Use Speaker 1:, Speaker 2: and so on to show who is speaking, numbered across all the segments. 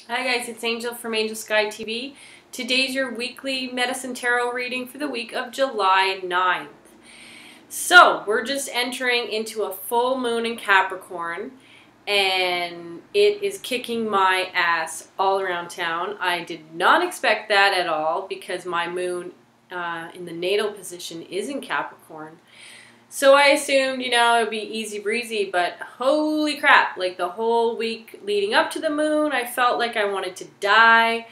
Speaker 1: Hi guys, it's Angel from AngelSkyeTV. Today's your weekly medicine tarot reading for the week of July 9th. So, we're just entering into a full moon in Capricorn, and it is kicking my ass all around town. I did not expect that at all because my moon in the natal position is in Capricorn. So I assumed, it would be easy breezy, but holy crap, like the whole week leading up to the moon, I felt like I wanted to die.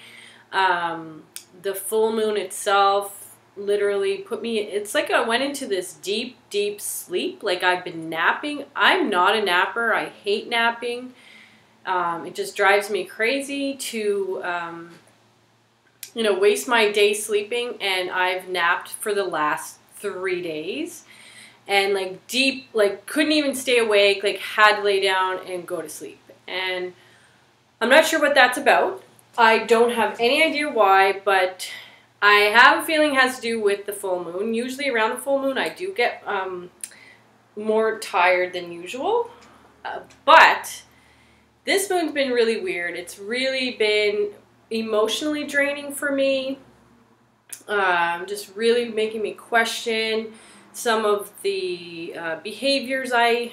Speaker 1: The full moon itself literally put me, it's like I went into this deep, deep sleep, like I've been napping. I'm not a napper. I hate napping. It just drives me crazy to, waste my day sleeping, and I've napped for the last 3 days. And couldn't even stay awake, had to lay down and go to sleep. And I'm not sure what that's about. I don't have any idea why, but I have a feeling it has to do with the full moon. Usually around the full moon I do get more tired than usual. But this moon's been really weird. It's really been emotionally draining for me. Just really making me question some of the behaviors I've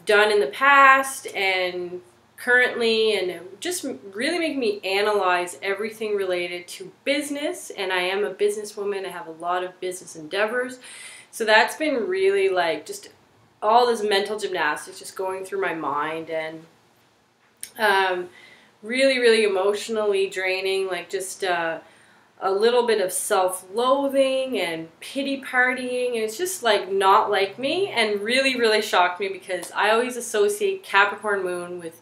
Speaker 1: done in the past and currently, and just really making me analyze everything related to business. And I am a businesswoman. I have a lot of business endeavors. So that's been really just all this mental gymnastics just going through my mind, and really, really emotionally draining, a little bit of self-loathing and pity partying, and it's just not like me, and really, really shocked me because I always associate Capricorn moon with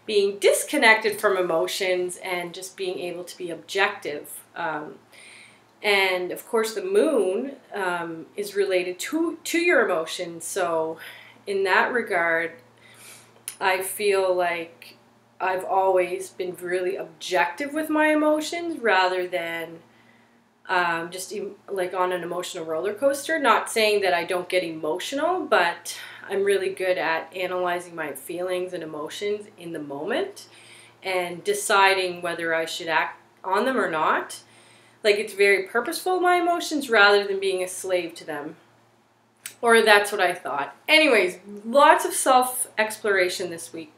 Speaker 1: being disconnected from emotions and just being able to be objective. And of course the moon is related to your emotions, so in that regard I feel like I've always been really objective with my emotions rather than just on an emotional roller coaster. Not saying that I don't get emotional, but I'm really good at analyzing my feelings and emotions in the moment and deciding whether I should act on them or not. It's very purposeful, my emotions, rather than being a slave to them. Or that's what I thought. Anyways, lots of self-exploration this week.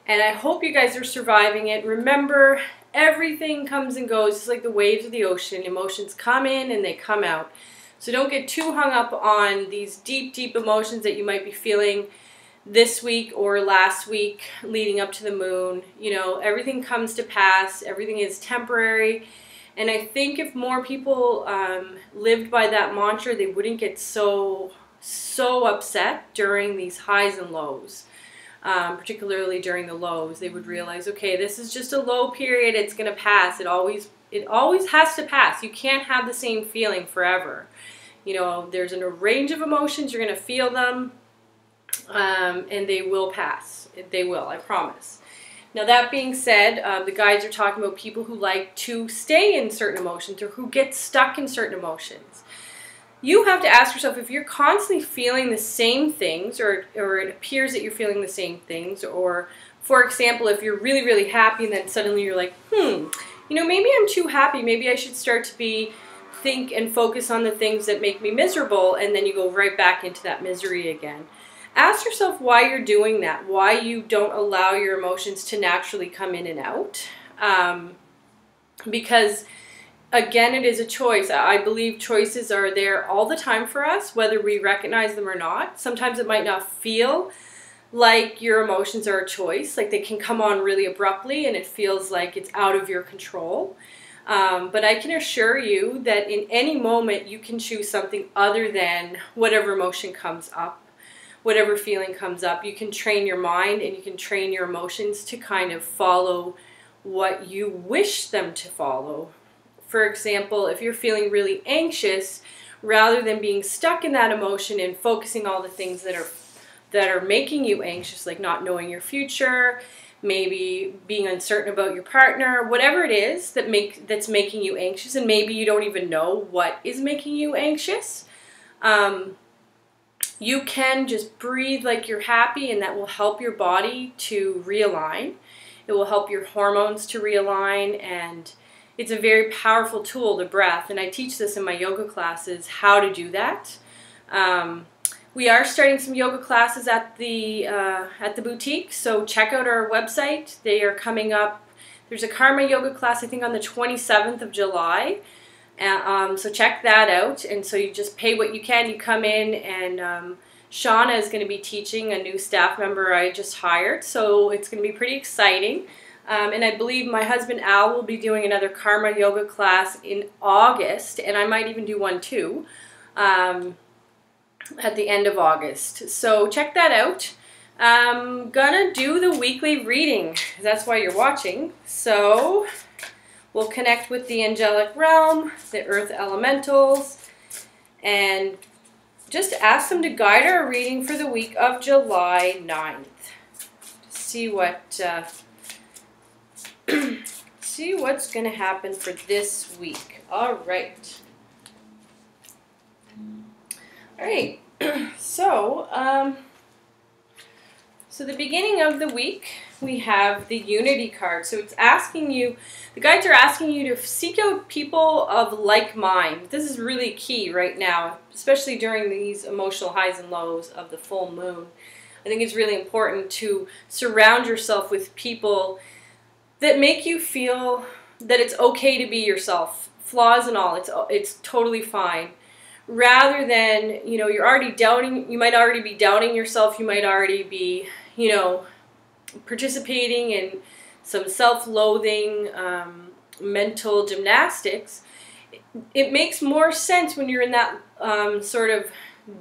Speaker 1: And I hope you guys are surviving it. Remember, everything comes and goes. It's like the waves of the ocean. Emotions come in and they come out. So don't get too hung up on these deep, deep emotions that you might be feeling this week or last week leading up to the moon. Everything comes to pass. Everything is temporary. And I think if more people lived by that mantra, they wouldn't get so upset during these highs and lows. Particularly during the lows, they would realize, okay, this is just a low period. It's going to pass. It always has to pass. You can't have the same feeling forever. There's a range of emotions. You're going to feel them, and they will pass. They will, I promise. Now, that being said, the guides are talking about people who like to stay in certain emotions or who get stuck in certain emotions. You have to ask yourself, if you're constantly feeling the same things, or it appears that you're feeling the same things, or, for example, if you're really, really happy and then suddenly you're like, maybe I'm too happy, maybe I should start to think and focus on the things that make me miserable, and then you go right back into that misery again. Ask yourself why you're doing that, why you don't allow your emotions to naturally come in and out, because again, it is a choice. I believe choices are there all the time for us, whether we recognize them or not. Sometimes it might not feel like your emotions are a choice. They can come on really abruptly and it feels like it's out of your control. But I can assure you that in any moment you can choose something other than whatever emotion comes up, whatever feeling comes up. You can train your mind and you can train your emotions to kind of follow what you wish them to follow. For example, if you're feeling really anxious, rather than being stuck in that emotion and focusing on the things that are making you anxious, like not knowing your future, maybe being uncertain about your partner, whatever it is that's making you anxious, and maybe you don't even know what is making you anxious, you can just breathe like you're happy, and that will help your body to realign. It will help your hormones to realign, and it's a very powerful tool, the breath. And I teach this in my yoga classes, how to do that. We are starting some yoga classes at the boutique, so check out our website. They are coming up. There's a karma yoga class, I think, on the 27th of July. So check that out. And so you just pay what you can. You come in, and Shauna is going to be teaching, a new staff member I just hired. So it's going to be pretty exciting. And I believe my husband Al will be doing another karma yoga class in August, and I might even do one too at the end of August. So check that out. I'm gonna do the weekly reading. That's why you're watching. So we'll connect with the angelic realm, the earth elementals, and just ask them to guide our reading for the week of July 9th. See what see what's gonna happen for this week. All right. So the beginning of the week, we have the Unity card. So it's asking you, the guides are asking you to seek out people of like mind. This is really key right now, especially during these emotional highs and lows of the full moon. I think it's really important to surround yourself with people that make you feel that it's okay to be yourself, flaws and all. It's totally fine. Rather than, you know, you're already doubting, you might already be doubting yourself, you might already be, you know, participating in some self-loathing mental gymnastics. It makes more sense when you're in that sort of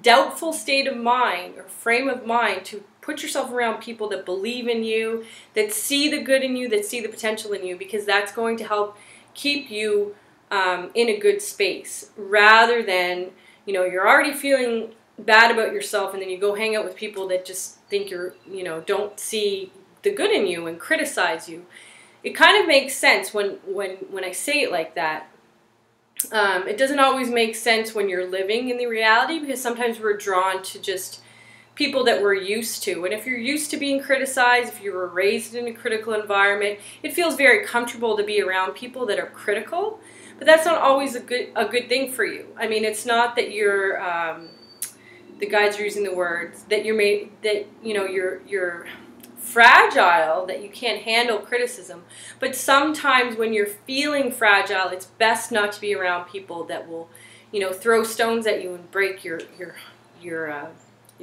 Speaker 1: doubtful state of mind or frame of mind to put yourself around people that believe in you, that see the good in you, that see the potential in you, because that's going to help keep you in a good space, rather than, you know, you're already feeling bad about yourself and then you go hang out with people that just think you're, you know, don't see the good in you and criticize you. It kind of makes sense when I say it like that. It doesn't always make sense when you're living in the reality, because sometimes we're drawn to just people that we're used to. And if you're used to being criticized, if you were raised in a critical environment, it feels very comfortable to be around people that are critical. But that's not always a good thing for you. I mean, it's not that you're the guides are using the words that you're fragile, that you can't handle criticism. But sometimes when you're feeling fragile, it's best not to be around people that will, you know, throw stones at you and break your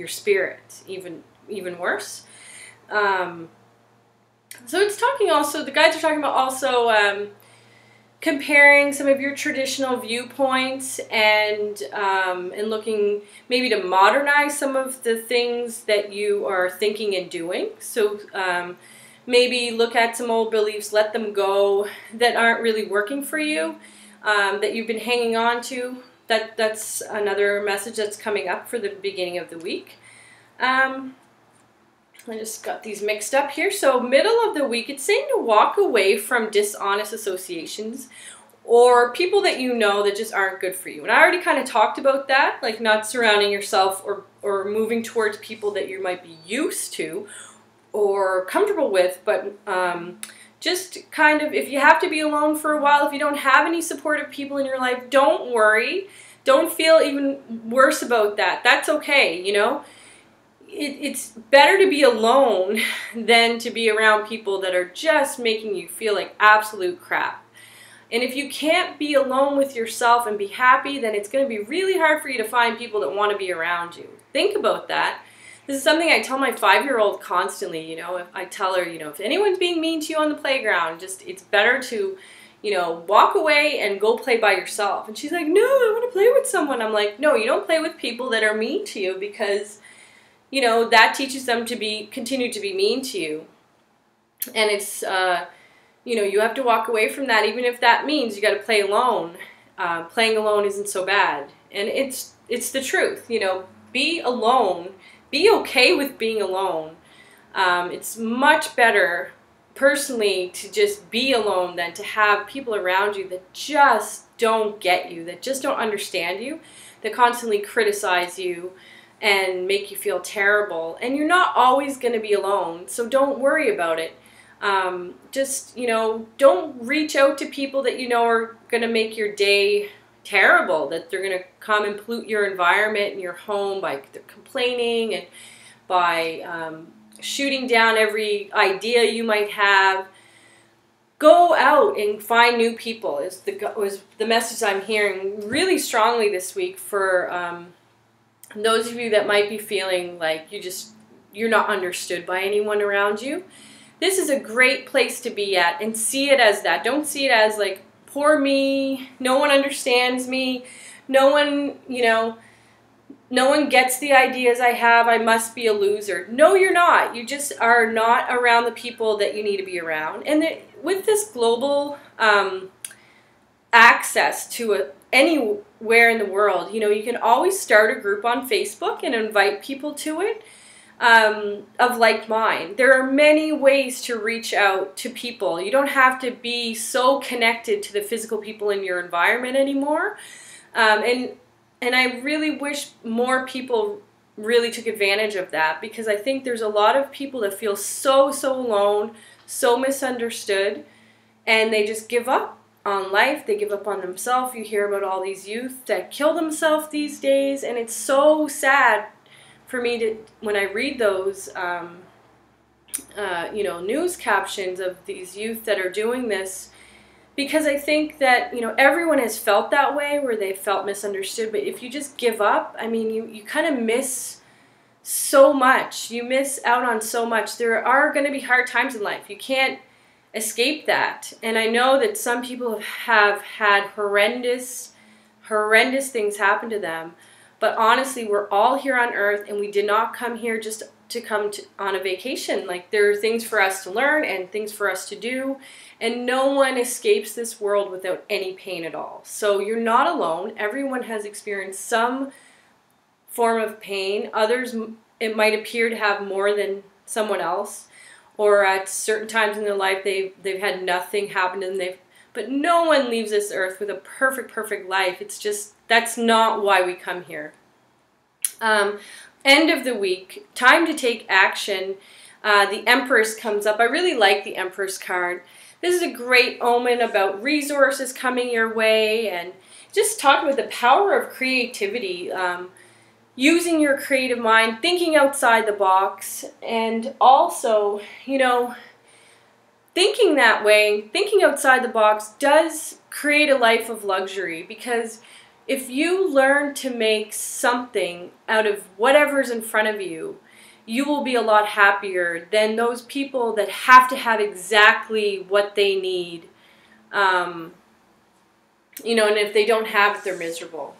Speaker 1: spirit, even worse. So it's talking also, the guides are talking about also comparing some of your traditional viewpoints and looking maybe to modernize some of the things that you are thinking and doing. So maybe look at some old beliefs, let them go, that aren't really working for you, that you've been hanging on to. That's another message that's coming up for the beginning of the week. I just got these mixed up here. So middle of the week, it's saying to walk away from dishonest associations or people that you know that just aren't good for you. And I already kind of talked about that, like not surrounding yourself or moving towards people that you might be used to or comfortable with, but just kind of, if you have to be alone for a while, if you don't have any supportive people in your life, don't worry. Don't feel even worse about that. That's okay, you know? It's better to be alone than to be around people that are just making you feel like absolute crap. And if you can't be alone with yourself and be happy, then it's going to be really hard for you to find people that want to be around you. Think about that. This is something I tell my 5-year-old constantly, you know. If I tell her, you know, if anyone's being mean to you on the playground, just, it's better to, you know, walk away and go play by yourself. And she's like, no, I want to play with someone. I'm like, no, you don't play with people that are mean to you, because you know, that teaches them to continue to be mean to you. And it's, you know, you have to walk away from that, even if that means you got to play alone. Playing alone isn't so bad. And it's the truth, you know, be alone. Be okay with being alone. It's much better, personally, to just be alone than to have people around you that just don't get you, that just don't understand you, that constantly criticize you and make you feel terrible. And you're not always going to be alone, so don't worry about it. Just, you know, don't reach out to people that you know are going to make your day terrible, that they're going to come and pollute your environment and your home by complaining and by shooting down every idea you might have. Go out and find new people is the message I'm hearing really strongly this week for those of you that might be feeling like you're not understood by anyone around you. This is a great place to be at, and see it as that. Don't see it as like, poor me, no one understands me, no one, you know, no one gets the ideas I have, I must be a loser. No, you're not. You just are not around the people that you need to be around. And with this global access to anywhere in the world, you know, you can always start a group on Facebook and invite people to it. Of like mind. There are many ways to reach out to people. You don't have to be so connected to the physical people in your environment anymore. And I really wish more people really took advantage of that, because I think there's a lot of people that feel so alone, so misunderstood, and they just give up on life. They give up on themselves. You hear about all these youth that kill themselves these days, and it's so sad for me to, when I read those, you know, news captions of these youth that are doing this, because I think that, you know, everyone has felt that way, where they felt misunderstood. But if you just give up, I mean, you kind of miss so much. You miss out on so much. There are going to be hard times in life. You can't escape that. And I know that some people have had horrendous things happen to them. But honestly, we're all here on earth, and we did not come here just to come on a vacation. Like, there are things for us to learn and things for us to do, and no one escapes this world without any pain at all. So you're not alone. Everyone has experienced some form of pain. Others, it might appear to have more than someone else, or at certain times in their life they've had nothing happen to them. But no one leaves this earth with a perfect life. It's just, that's not why we come here. End of the week, time to take action. The Empress comes up. I really like the Empress card. This is a great omen about resources coming your way, and just talking about the power of creativity, using your creative mind, thinking outside the box, and also, you know, thinking that way, thinking outside the box does create a life of luxury, because if you learn to make something out of whatever's in front of you, you will be a lot happier than those people that have to have exactly what they need. You know, and if they don't have it, they're miserable.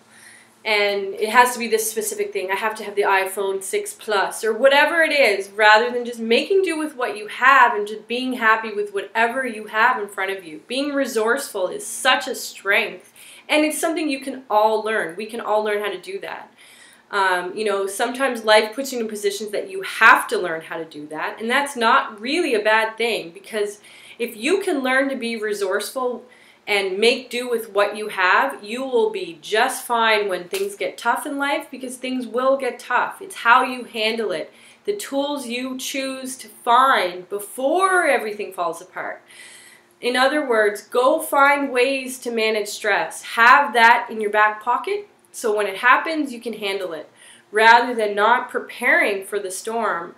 Speaker 1: And it has to be this specific thing. I have to have the iPhone 6 Plus or whatever it is, rather than just making do with what you have and just being happy with whatever you have in front of you. Being resourceful is such a strength, and it's something you can all learn. We can all learn how to do that. You know, sometimes life puts you in positions that you have to learn how to do that, and that's not really a bad thing, because if you can learn to be resourceful and make do with what you have, you will be just fine when things get tough in life, because things will get tough. It's how you handle it, the tools you choose to find before everything falls apart. In other words, go find ways to manage stress. Have that in your back pocket, so when it happens, you can handle it, rather than not preparing for the storm,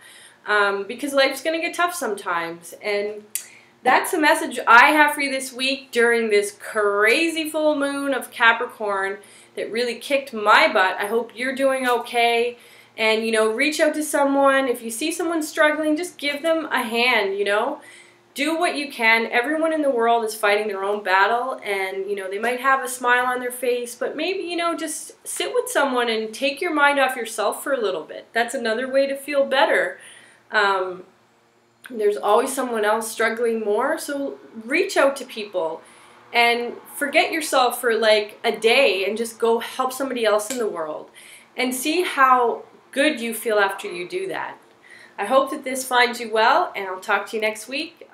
Speaker 1: because life's going to get tough sometimes. And that's the message I have for you this week during this crazy full moon of Capricorn that really kicked my butt. I hope you're doing okay. And, you know, reach out to someone. If you see someone struggling, just give them a hand, you know. Do what you can. Everyone in the world is fighting their own battle, and, you know, they might have a smile on their face, but maybe, you know, just sit with someone and take your mind off yourself for a little bit. That's another way to feel better. There's always someone else struggling more, so reach out to people and forget yourself for like a day and just go help somebody else in the world, and see how good you feel after you do that. I hope that this finds you well, and I'll talk to you next week.